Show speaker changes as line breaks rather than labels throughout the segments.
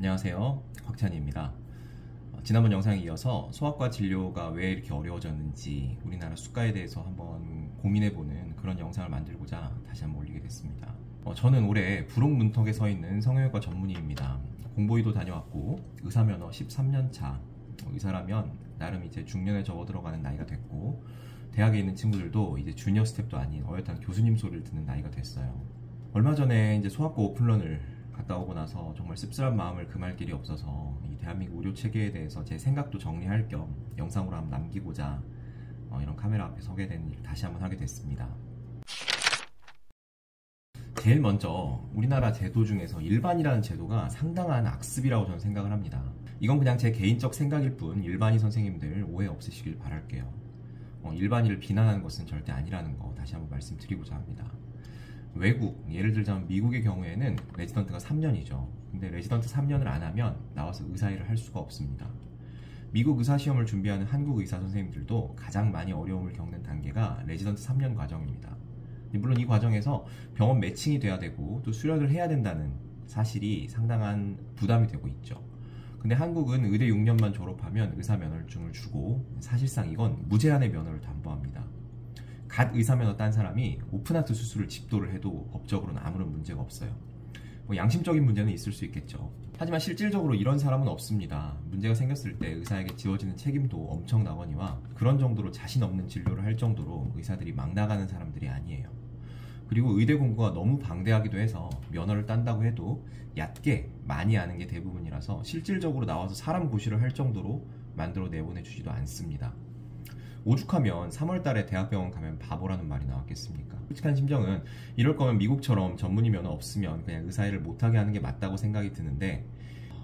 안녕하세요, 곽찬희입니다. 지난번 영상에 이어서 소아과 진료가 왜 이렇게 어려워졌는지 우리나라 수가에 대해서 한번 고민해보는 그런 영상을 만들고자 다시 한번 올리게 됐습니다. 저는 올해 부록문턱에 서 있는 성형외과 전문의입니다. 공보위도 다녀왔고 의사면허 13년 차, 의사라면 나름 이제 중년에 접어들어가는 나이가 됐고, 대학에 있는 친구들도 이제 주니어 스텝도 아닌 어엿한 교수님 소리를 듣는 나이가 됐어요. 얼마 전에 이제 소아과 오픈런을 갔다 오고 나서 정말 씁쓸한 마음을 금할 길이 없어서 이 대한민국 의료 체계에 대해서 제 생각도 정리할 겸 영상으로 한번 남기고자 이런 카메라 앞에 서게 된 일을 다시 한번 하게 됐습니다. 제일 먼저 우리나라 제도 중에서 일반이라는 제도가 상당한 악습이라고 저는 생각을 합니다. 이건 그냥 제 개인적 생각일 뿐 일반의 선생님들 오해 없으시길 바랄게요. 일반의를 비난하는 것은 절대 아니라는 거 다시 한번 말씀드리고자 합니다. 외국, 예를 들자면 미국의 경우에는 레지던트가 3년이죠. 근데 레지던트 3년을 안 하면 나와서 의사일을 할 수가 없습니다. 미국 의사시험을 준비하는 한국 의사 선생님들도 가장 많이 어려움을 겪는 단계가 레지던트 3년 과정입니다. 물론 이 과정에서 병원 매칭이 돼야 되고 또 수련을 해야 된다는 사실이 상당한 부담이 되고 있죠. 근데 한국은 의대 6년만 졸업하면 의사 면허증을 주고 사실상 이건 무제한의 면허를 담보합니다. 갓 의사면허 딴 사람이 오픈하트 수술을 집도를 해도 법적으로는 아무런 문제가 없어요. 양심적인 문제는 있을 수 있겠죠. 하지만 실질적으로 이런 사람은 없습니다. 문제가 생겼을 때 의사에게 지워지는 책임도 엄청나거니와 그런 정도로 자신 없는 진료를 할 정도로 의사들이 막 나가는 사람들이 아니에요. 그리고 의대 공부가 너무 방대하기도 해서 면허를 딴다고 해도 얕게 많이 아는 게 대부분이라서 실질적으로 나와서 사람 고시를 할 정도로 만들어 내보내주지도 않습니다. 오죽하면 3월달에 대학병원 가면 바보라는 말이 나왔겠습니까? 솔직한 심정은 이럴 거면 미국처럼 전문의 면허 없으면 그냥 의사일을 못하게 하는 게 맞다고 생각이 드는데,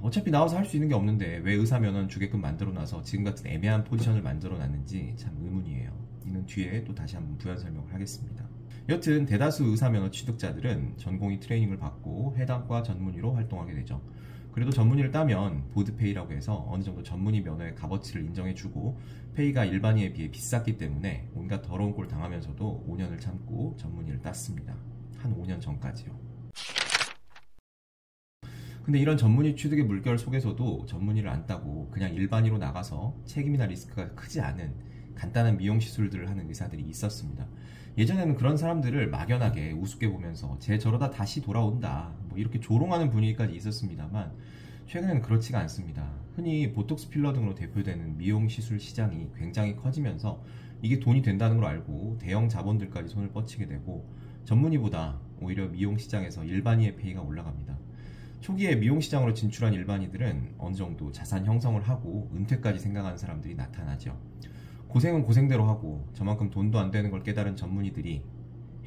어차피 나와서 할 수 있는 게 없는데 왜 의사 면허는 주게끔 만들어놔서 지금 같은 애매한 포지션을 만들어놨는지 참 의문이에요. 이는 뒤에 또 다시 한번 부연 설명을 하겠습니다. 여튼 대다수 의사 면허 취득자들은 전공의 트레이닝을 받고 해당 과 전문의로 활동하게 되죠. 그래도 전문의를 따면 보드페이라고 해서 어느 정도 전문의 면허의 값어치를 인정해주고 페이가 일반의에 비해 비쌌기 때문에 온갖 더러운 꼴 당하면서도 5년을 참고 전문의를 땄습니다. 한 5년 전까지요. 근데 이런 전문의 취득의 물결 속에서도 전문의를 안 따고 그냥 일반의로 나가서 책임이나 리스크가 크지 않은 간단한 미용 시술들을 하는 의사들이 있었습니다. 예전에는 그런 사람들을 막연하게 우습게 보면서 쟤 저러다 다시 돌아온다 이렇게 조롱하는 분위기까지 있었습니다만, 최근에는 그렇지가 않습니다. 흔히 보톡스 필러 등으로 대표되는 미용 시술 시장이 굉장히 커지면서 이게 돈이 된다는 걸 알고 대형 자본들까지 손을 뻗치게 되고 전문의보다 오히려 미용 시장에서 일반의의 페이가 올라갑니다. 초기에 미용 시장으로 진출한 일반의들은 어느 정도 자산 형성을 하고 은퇴까지 생각하는 사람들이 나타나죠. 고생은 고생대로 하고 저만큼 돈도 안 되는 걸 깨달은 전문의들이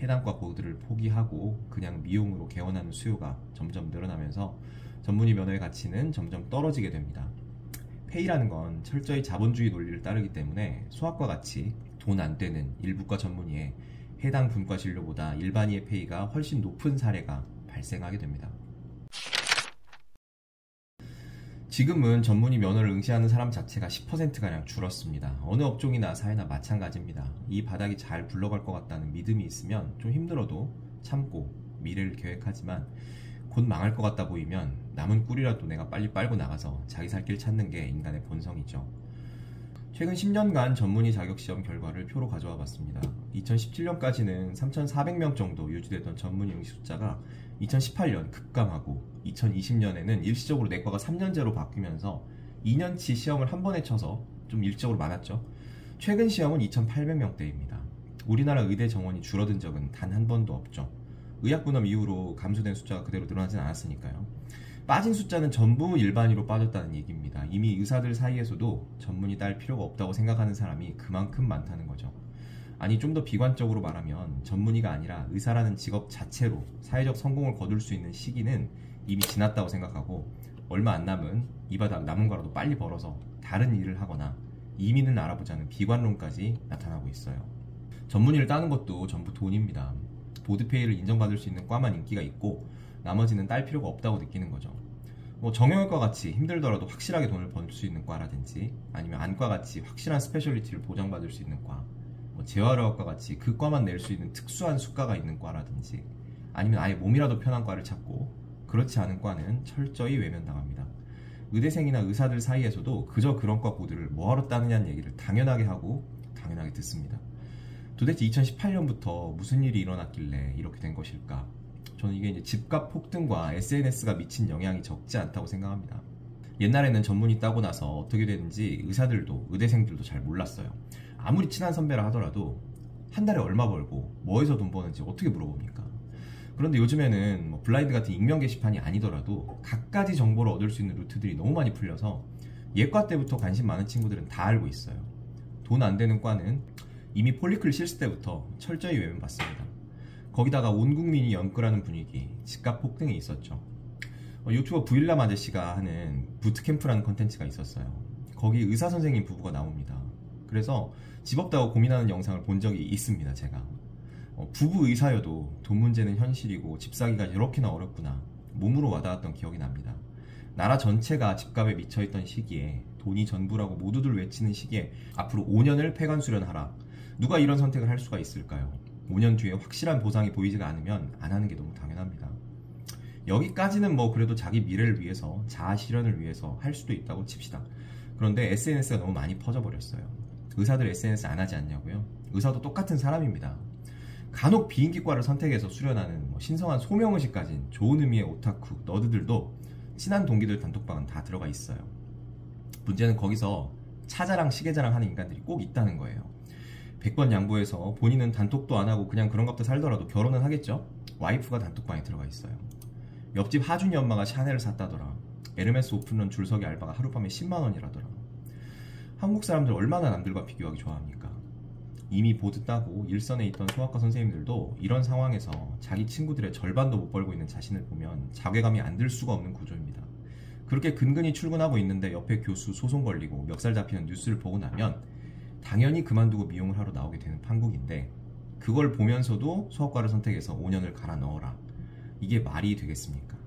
해당과 보드를 포기하고 그냥 미용으로 개원하는 수요가 점점 늘어나면서 전문의 면허의 가치는 점점 떨어지게 됩니다. 페이라는 건 철저히 자본주의 논리를 따르기 때문에 소아과 같이 돈 안 되는 일부과 전문의의 해당 분과 진료보다 일반의의 페이가 훨씬 높은 사례가 발생하게 됩니다. 지금은 전문의 면허를 응시하는 사람 자체가 10%가량 줄었습니다. 어느 업종이나 사회나 마찬가지입니다. 이 바닥이 잘 굴러갈 것 같다는 믿음이 있으면 좀 힘들어도 참고 미래를 계획하지만, 곧 망할 것 같다 보이면 남은 꿀이라도 내가 빨리 빨고 나가서 자기 살 길 찾는 게 인간의 본성이죠. 최근 10년간 전문의 자격시험 결과를 표로 가져와 봤습니다. 2017년까지는 3,400명 정도 유지되던 전문의 응시 숫자가 2018년 급감하고 2020년에는 일시적으로 내과가 3년제로 바뀌면서 2년치 시험을 한 번에 쳐서 좀 일시적으로 많았죠. 최근 시험은 2,800명대입니다. 우리나라 의대 정원이 줄어든 적은 단 한 번도 없죠. 의학분업 이후로 감소된 숫자가 그대로 늘어나진 않았으니까요. 빠진 숫자는 전부 일반의로 빠졌다는 얘기입니다. 이미 의사들 사이에서도 전문의 딸 필요가 없다고 생각하는 사람이 그만큼 많다는 거죠. 아니, 좀 더 비관적으로 말하면 전문의가 아니라 의사라는 직업 자체로 사회적 성공을 거둘 수 있는 시기는 이미 지났다고 생각하고, 얼마 안 남은 이 바닥 남은 거라도 빨리 벌어서 다른 일을 하거나 이민을 알아보자는 비관론까지 나타나고 있어요. 전문의를 따는 것도 전부 돈입니다. 보드페이를 인정받을 수 있는 과만 인기가 있고 나머지는 딸 필요가 없다고 느끼는 거죠. 정형외과 같이 힘들더라도 확실하게 돈을 벌 수 있는 과라든지, 아니면 안과 같이 확실한 스페셜리티를 보장받을 수 있는 과, 재활의학과 같이 그 과만 낼 수 있는 특수한 수가가 있는 과라든지, 아니면 아예 몸이라도 편한 과를 찾고, 그렇지 않은 과는 철저히 외면당합니다. 의대생이나 의사들 사이에서도 그저 그런 과 고들을 뭐하러 따느냐는 얘기를 당연하게 하고 당연하게 듣습니다. 도대체 2018년부터 무슨 일이 일어났길래 이렇게 된 것일까? 저는 이게 이제 집값 폭등과 SNS가 미친 영향이 적지 않다고 생각합니다. 옛날에는 전문의 따고 나서 어떻게 되는지 의사들도 의대생들도 잘 몰랐어요. 아무리 친한 선배라 하더라도 한 달에 얼마 벌고 뭐해서 돈 버는지 어떻게 물어봅니까? 그런데 요즘에는 뭐 블라인드 같은 익명 게시판이 아니더라도 갖가지 정보를 얻을 수 있는 루트들이 너무 많이 풀려서 예과 때부터 관심 많은 친구들은 다 알고 있어요. 돈 안 되는 과는 이미 폴리클 실습 때부터 철저히 외면받습니다. 거기다가 온 국민이 연끌하는 분위기, 집값 폭등이 있었죠. 유튜버 부일남 아저씨가 하는 부트캠프라는 컨텐츠가 있었어요. 거기 의사 선생님 부부가 나옵니다. 그래서 집 없다고 고민하는 영상을 본 적이 있습니다, 제가. 부부 의사여도 돈 문제는 현실이고 집 사기가 이렇게나 어렵구나 몸으로 와닿았던 기억이 납니다. 나라 전체가 집값에 미쳐있던 시기에 돈이 전부라고 모두들 외치는 시기에 앞으로 5년을 폐관 수련하라. 누가 이런 선택을 할 수가 있을까요? 5년 뒤에 확실한 보상이 보이지가 않으면 안 하는 게 너무 당연합니다. 여기까지는 뭐 그래도 자기 미래를 위해서 자아 실현을 위해서 할 수도 있다고 칩시다. 그런데 SNS가 너무 많이 퍼져버렸어요. 의사들 SNS 안 하지 않냐고요? 의사도 똑같은 사람입니다. 간혹 비인기과를 선택해서 수련하는 신성한 소명의식 가진 좋은 의미의 오타쿠, 너드들도 친한 동기들 단톡방은 다 들어가 있어요. 문제는 거기서 차자랑 시계자랑 하는 인간들이 꼭 있다는 거예요. 100번 양보해서 본인은 단톡도 안 하고 그냥 그런 값도 살더라도 결혼은 하겠죠? 와이프가 단톡방에 들어가 있어요. 옆집 하준이 엄마가 샤넬을 샀다더라. 에르메스 오픈런 줄서기 알바가 하룻밤에 10만원이라더라. 한국 사람들 얼마나 남들과 비교하기 좋아합니까? 이미 보드 따고 일선에 있던 소아과 선생님들도 이런 상황에서 자기 친구들의 절반도 못 벌고 있는 자신을 보면 자괴감이 안 들 수가 없는 구조입니다. 그렇게 근근히 출근하고 있는데 옆에 교수 소송 걸리고 멱살 잡히는 뉴스를 보고 나면 당연히 그만두고 미용을 하러 나오게 되는 판국인데 그걸 보면서도 소아과를 선택해서 5년을 갈아 넣어라. 이게 말이 되겠습니까?